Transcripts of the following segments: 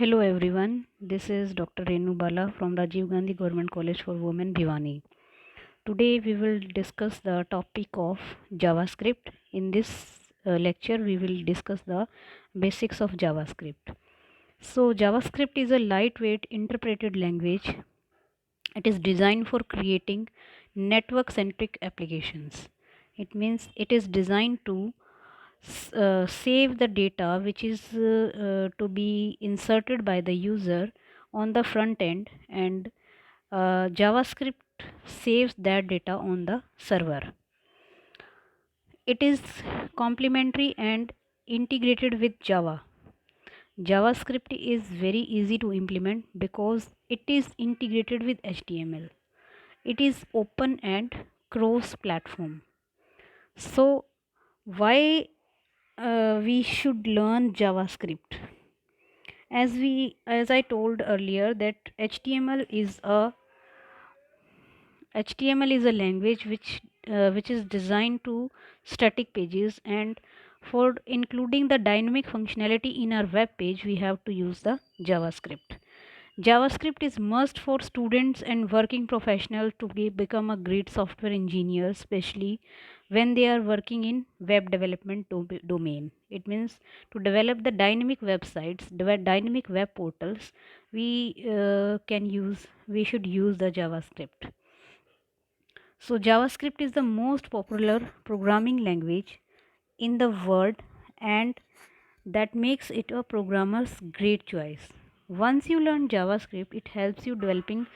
Hello everyone, this is Dr. Renu Bala from Rajiv Gandhi Government College for Women Bhiwani. Today we will discuss the topic of JavaScript. In this lecture we will discuss the basics of JavaScript. So JavaScript is a lightweight interpreted language. It is designed for creating network centric applications. It means it is designed to save the data which is to be inserted by the user on the front end, and JavaScript saves that data on the server. It is complementary and integrated with Java. JavaScript is very easy to implement because it is integrated with HTML. It is open and cross platform. So why we should learn JavaScript? As I told earlier that HTML is a language which is designed to static pages, and for including the dynamic functionality in our web page we have to use the JavaScript. JavaScript is must for students and working professionals to become a great software engineer, especially when they are working in web development domain. It means to develop the dynamic websites, dynamic web portals, we should use the JavaScript. So JavaScript is the most popular programming language in the world, and that makes it a programmer's great choice. Once you learn JavaScript, it helps you developing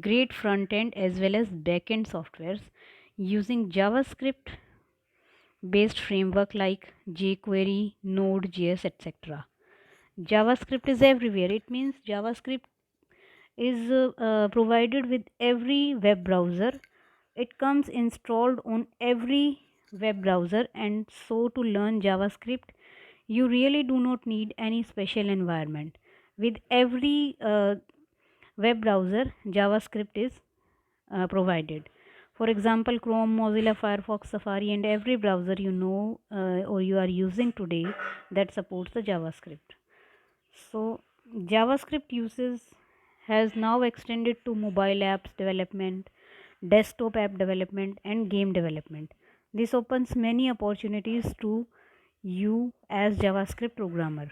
great front end as well as back end softwares using JavaScript based framework like jQuery, Node.js, etc. JavaScript is everywhere. It means JavaScript is provided with every web browser. It comes installed on every web browser, and so to learn JavaScript you really do not need any special environment. With every web browser JavaScript is provided. For example, Chrome, Mozilla Firefox, Safari, and every browser or you are using today that supports the JavaScript. So JavaScript uses has now extended to mobile apps development, desktop app development, and game development. This opens many opportunities to you as JavaScript programmer.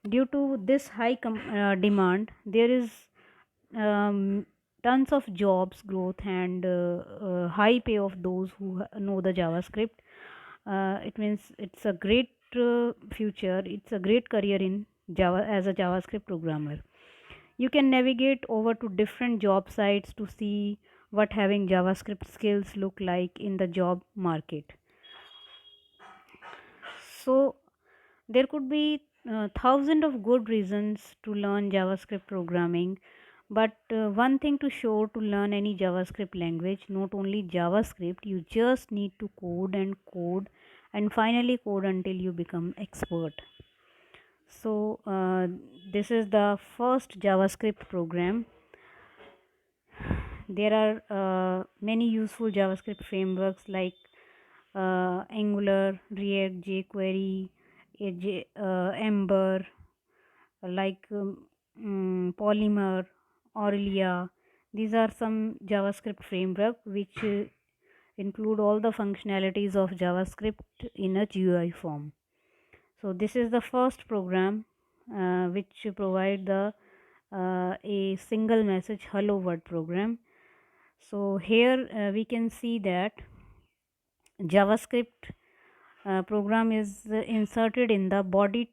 Due to this high demand, there is um, tons of jobs growth and high pay of those who know the JavaScript. It means it's a great future. It's a great career in Java as a JavaScript programmer. You can navigate over to different job sites to see what having JavaScript skills look like in the job market. So there could be thousands of good reasons to learn JavaScript programming, but one thing to sure to learn any JavaScript language, not only JavaScript, you just need to code and finally code until you become expert. So this is the first JavaScript program. There are many useful JavaScript frameworks like Angular, React, jQuery, Ember, like Polymer, Aurelia. These are some JavaScript framework which include all the functionalities of JavaScript in a GUI form. So this is the first program which provide the a single message hello world program. So here we can see that JavaScript program is inserted in the body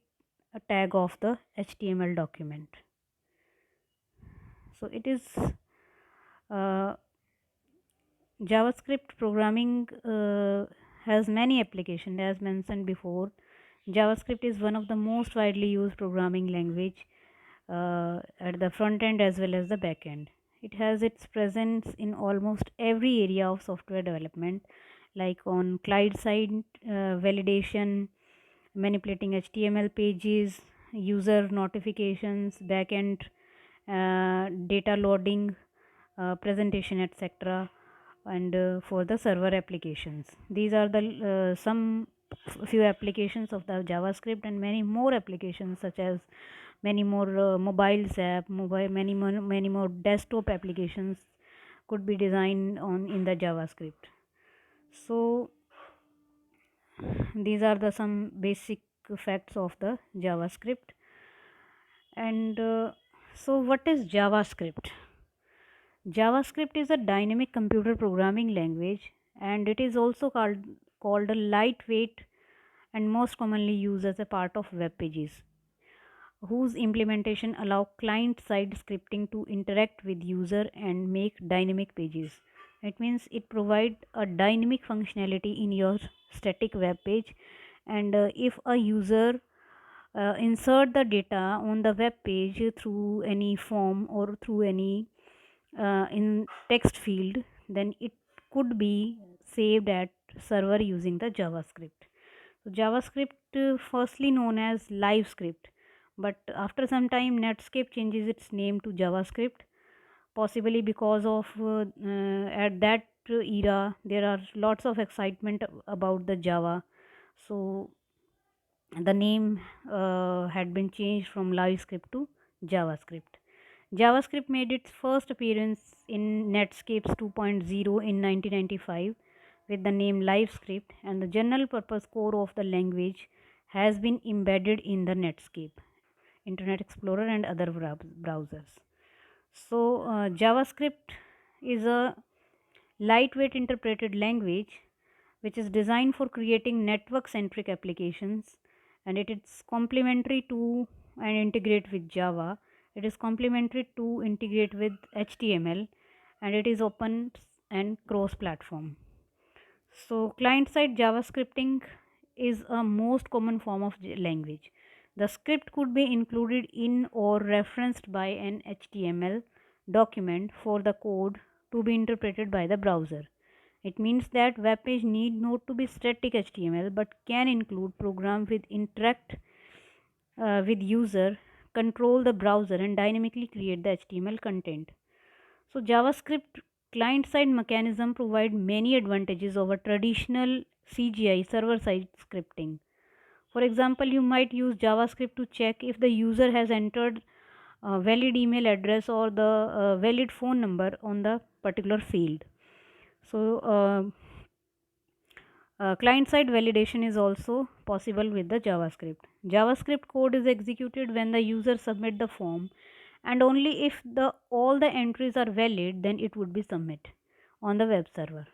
tag of the HTML document. So it is JavaScript programming has many applications. As mentioned before, JavaScript is one of the most widely used programming language at the front end as well as the back end. It has its presence in almost every area of software development, like on client side validation, manipulating HTML pages, user notifications, backend data loading, presentation, etc., and for the server applications. These are the some few applications of the JavaScript, and many more applications such as many more mobiles app, many more desktop applications could be designed on in the JavaScript. So these are the some basic facts of the JavaScript. And so what is JavaScript? JavaScript is a dynamic computer programming language, and it is also called a lightweight and most commonly used as a part of web pages, whose implementation allow client-side scripting to interact with user and make dynamic pages. It means it provide a dynamic functionality in your static web page, and if a user insert the data on the web page through any form or through any in text field, then it could be saved at server using the JavaScript. So JavaScript, firstly known as LiveScript, but after some time Netscape changes its name to JavaScript, possibly because of at that era there are lots of excitement about the Java. So the name had been changed from LiveScript to JavaScript. JavaScript made its first appearance in Netscape 2.0 in 1995 with the name LiveScript, and the general purpose core of the language has been embedded in the Netscape, Internet Explorer, and other browsers. So, JavaScript is a lightweight interpreted language which is designed for creating network centric applications, and it is complementary to and integrate with Java. It is complementary to integrate with HTML, and it is open and cross platform. So client side JavaScripting is a most common form of language. The script could be included in or referenced by an HTML document for the code to be interpreted by the browser. It means that web page need not to be static HTML but can include program with interact with user, control the browser, and dynamically create the HTML content. So JavaScript client-side mechanism provide many advantages over traditional CGI server-side scripting. For example, you might use JavaScript to check if the user has entered a valid email address or the valid phone number on the particular field. So client-side validation is also possible with the JavaScript. JavaScript code is executed when the user submit the form, and only if the all the entries are valid, then it would be submit on the web server.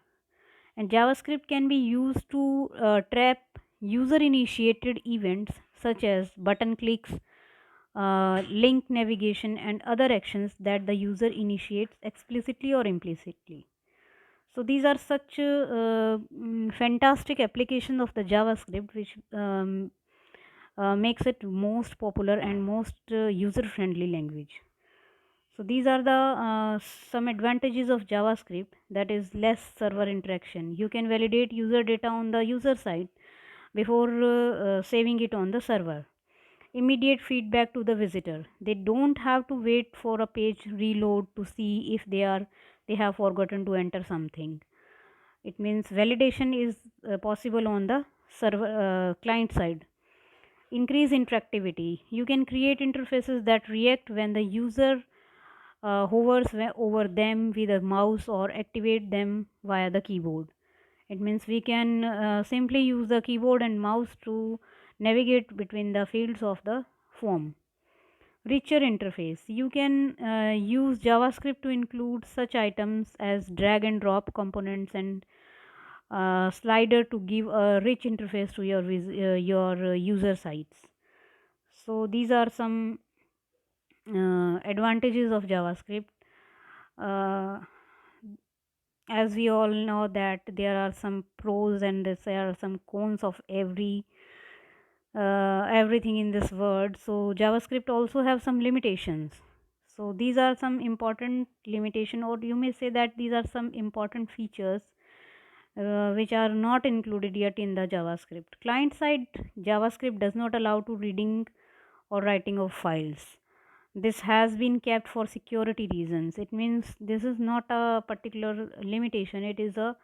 And JavaScript can be used to trap user initiated events such as button clicks, link navigation, and other actions that the user initiates explicitly or implicitly. So these are such fantastic application of the JavaScript which makes it most popular and most user friendly language. So these are the some advantages of JavaScript, that is less server interaction. You can validate user data on the user side before saving it on the server. Immediate feedback to the visitor. They don't have to wait for a page reload to see if they have forgotten to enter something. It means validation is possible on the server client side. Increase interactivity. You can create interfaces that react when the user hovers over them with a mouse or activate them via the keyboard. It means we can simply use the keyboard and mouse to navigate between the fields of the form. Richer interface. You can use JavaScript to include such items as drag and drop components and slider to give a rich interface to your user sites. So these are some advantages of JavaScript. Uh, as we all know that there are some pros and there are some cons of everything in this world. So JavaScript also have some limitations. So these are some important limitation, or you may say that these are some important features which are not included yet in the JavaScript. Client side JavaScript does not allow to reading or writing of files. This has been kept for security reasons. It means this is not a particular limitation. It is a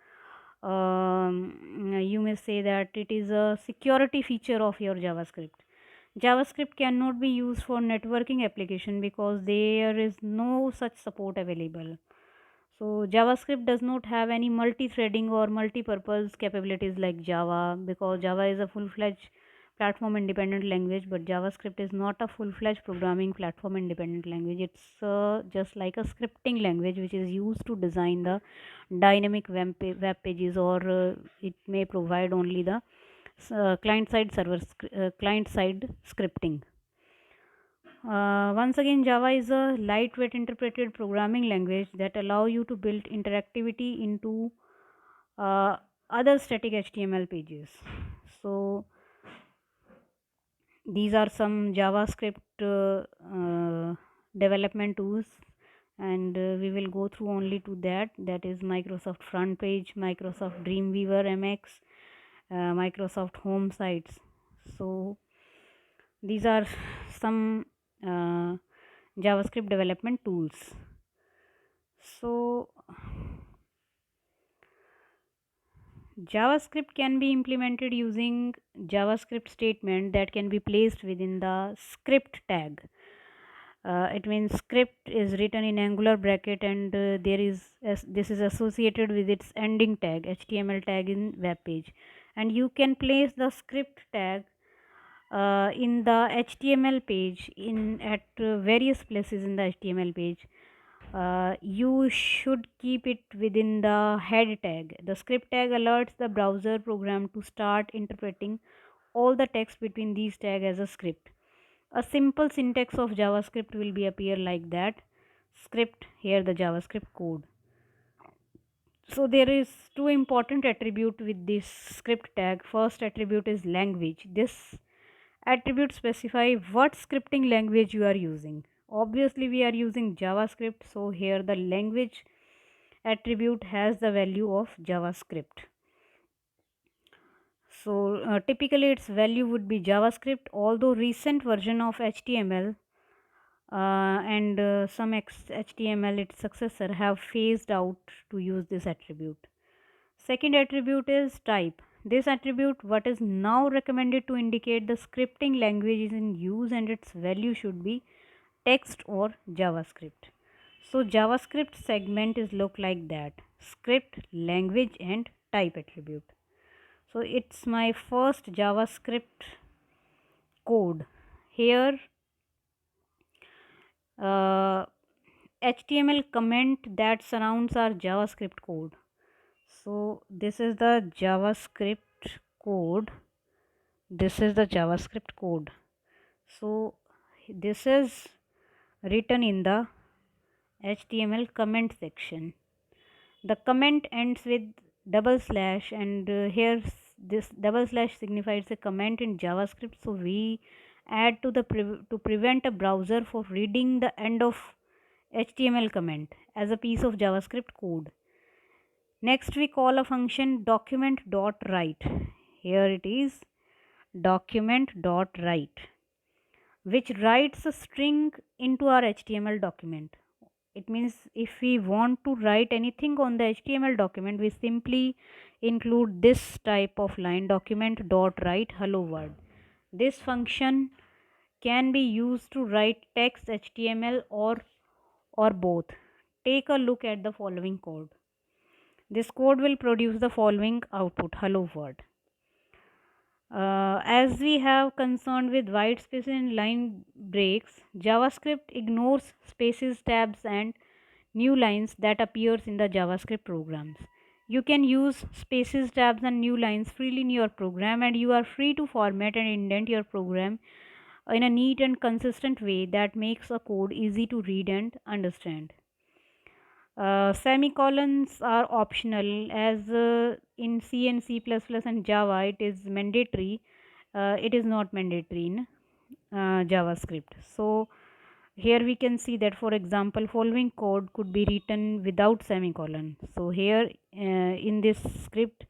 you may say that it is a security feature of your JavaScript. JavaScript cannot be used for networking application because there is no such support available. So JavaScript does not have any multi-threading or multi-purpose capabilities like Java, because Java is a full-fledged platform independent language, but JavaScript is not a full-fledged programming platform independent language. It's just like a scripting language which is used to design the dynamic web pages, or it may provide only the client side scripting. Once again, Java is a lightweight interpreted programming language that allow you to build interactivity into uh, other static HTML pages. So these are some JavaScript development tools, and we will go through only to that. That is Microsoft Front Page, Microsoft Dreamweaver MX, Microsoft Home Sites. So these are some JavaScript development tools. So JavaScript can be implemented using JavaScript statement that can be placed within the script tag. It means script is written in angular bracket, and this is associated with its ending tag, HTML tag in web page, and you can place the script tag in the HTML page in at various places in the HTML page. You should keep it within the head tag. The script tag alerts the browser program to start interpreting all the text between these tags as a script. A simple syntax of JavaScript will be appear like that. Script, here the JavaScript code. So there is two important attribute with this script tag. First attribute is language. This attribute specify what scripting language you are using. Obviously we are using JavaScript, so here the language attribute has the value of JavaScript. So typically its value would be JavaScript, although recent version of HTML and some HTML its successor have phased out to use this attribute. Second attribute is type. This attribute what is now recommended to indicate the scripting language is in use, and its value should be text or JavaScript. So JavaScript segment is look like that: script, language and type attribute. So it's my first JavaScript code. Here HTML comment that surrounds our JavaScript code. So this is the JavaScript code. This is the JavaScript code. So this is written in the HTML comment section. The comment ends with double slash, and here this double slash signifies a comment in JavaScript. So we add to the to prevent a browser for reading the end of HTML comment as a piece of JavaScript code. Next we call a function document.write. Here it is document.write, which writes a string into our HTML document. It means if we want to write anything on the HTML document, we simply include this type of line, document.write hello world. This function can be used to write text, HTML or both. Take a look at the following code. This code will produce the following output: hello world. As we have concerned with white spaces and line breaks, JavaScript ignores spaces, tabs and new lines that appears in the JavaScript programs. You can use spaces, tabs and new lines freely in your program, and you are free to format and indent your program in a neat and consistent way that makes a code easy to read and understand. Semicolons are optional, as in C and C++ and Java it is mandatory. It is not mandatory in JavaScript. So here we can see that, for example, following code could be written without semicolon. So here in this script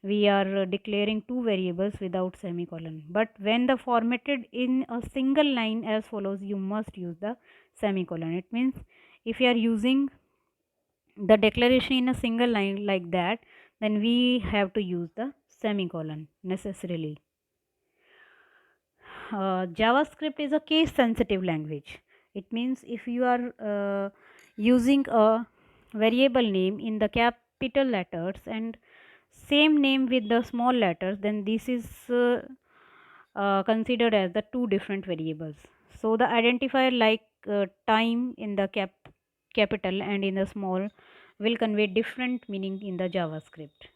we are declaring two variables without semicolon, but when the formatted in a single line as follows, you must use the semicolon. It means if you are using the declaration in a single line like that, then we have to use the semicolon necessarily. JavaScript is a case sensitive language. It means if you are using a variable name in the capital letters and same name with the small letters, then this is considered as the two different variables. So the identifier like time in the capital and in the small will convey different meaning in the JavaScript.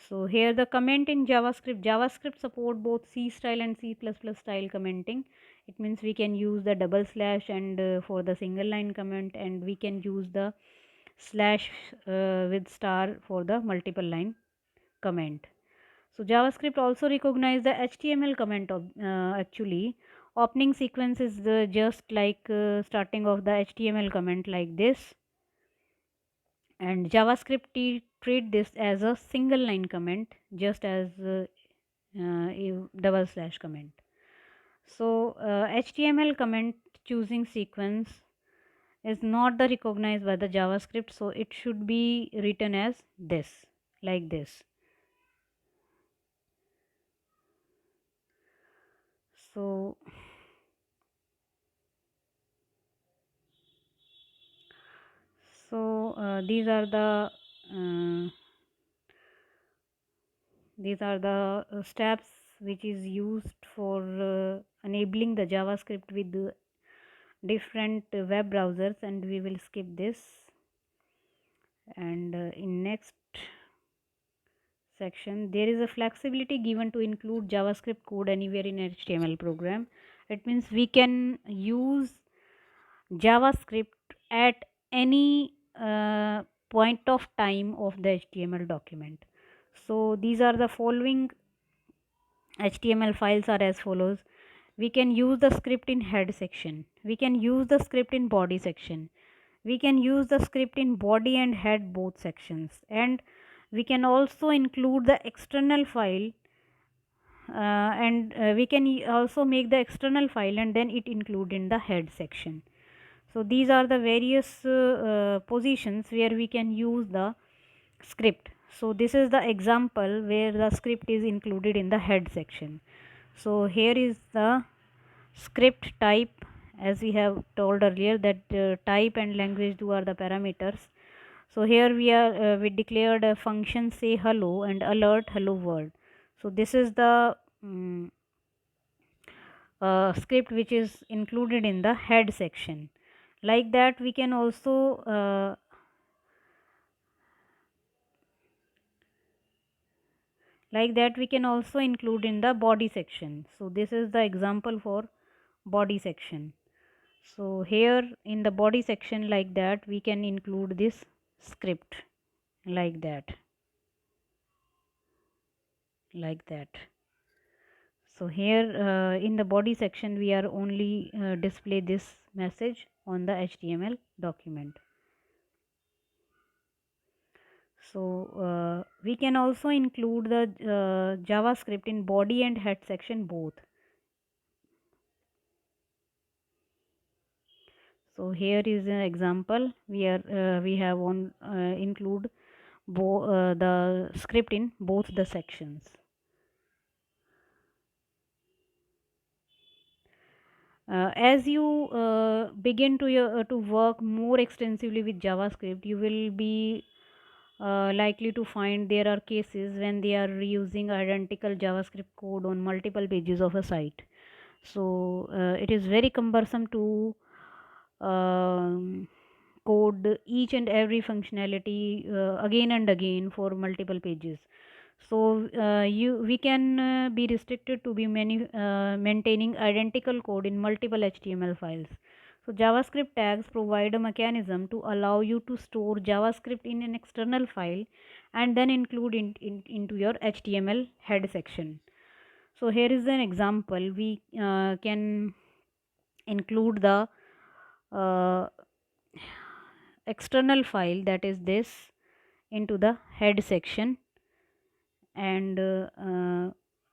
So here the comment in JavaScript support both C style and C++ style commenting. It means we can use the double slash and for the single line comment, and we can use the slash with star for the multiple line comment. So JavaScript also recognize the HTML comment of actually opening sequence is just like starting of the HTML comment like this, and JavaScript treat this as a single line comment just as a double slash comment. So HTML comment choosing sequence is not the recognized by the JavaScript, so it should be written as this, like this. So these are the steps which is used for enabling the JavaScript with different web browsers, and we will skip this, and in next section there is a flexibility given to include JavaScript code anywhere in HTML program. It means we can use JavaScript at any point of time of the HTML document. So these are the following HTML files are as follows. We can use the script in head section, we can use the script in body section, we can use the script in body and head both sections, and we can also include the external file and we can also make the external file and then it include in the head section. So these are the various positions where we can use the script. So this is the example where the script is included in the head section. So here is the script type, as we have told earlier that type and language do are the parameters. So here we declared a function say hello and alert hello world. So this is the script which is included in the head section. Like that we can also include in the body section. So this is the example for body section. So here in the body section, like that we can include this script like that. So here in the body section we are only display this message on the HTML document. So we can also include the JavaScript in body and head section both. So here is an example. We have on include the script in both the sections. As you begin to work more extensively with JavaScript, you will be likely to find there are cases when they are reusing identical JavaScript code on multiple pages of a site. So it is very cumbersome to code each and every functionality again and again for multiple pages. So we can be restricted to be maintaining identical code in multiple HTML files. So JavaScript tags provide a mechanism to allow you to store JavaScript in an external file and then include into your HTML head section. So here is an example. We can include the uh, external file, that is this, into the head section, and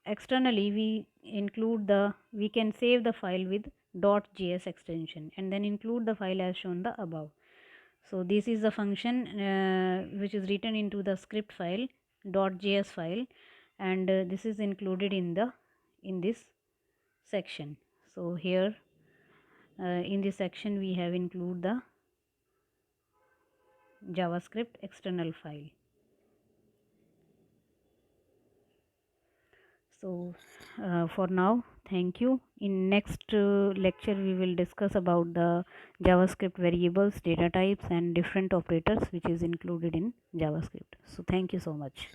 externally we can save the file with .js extension and then include the file as shown the above. So this is the function which is written into the script file .js file, and this is included in this section. So here in this section we have include the JavaScript external file. So for now, thank you. In next lecture we will discuss about the JavaScript variables, data types and different operators which is included in JavaScript. So thank you so much.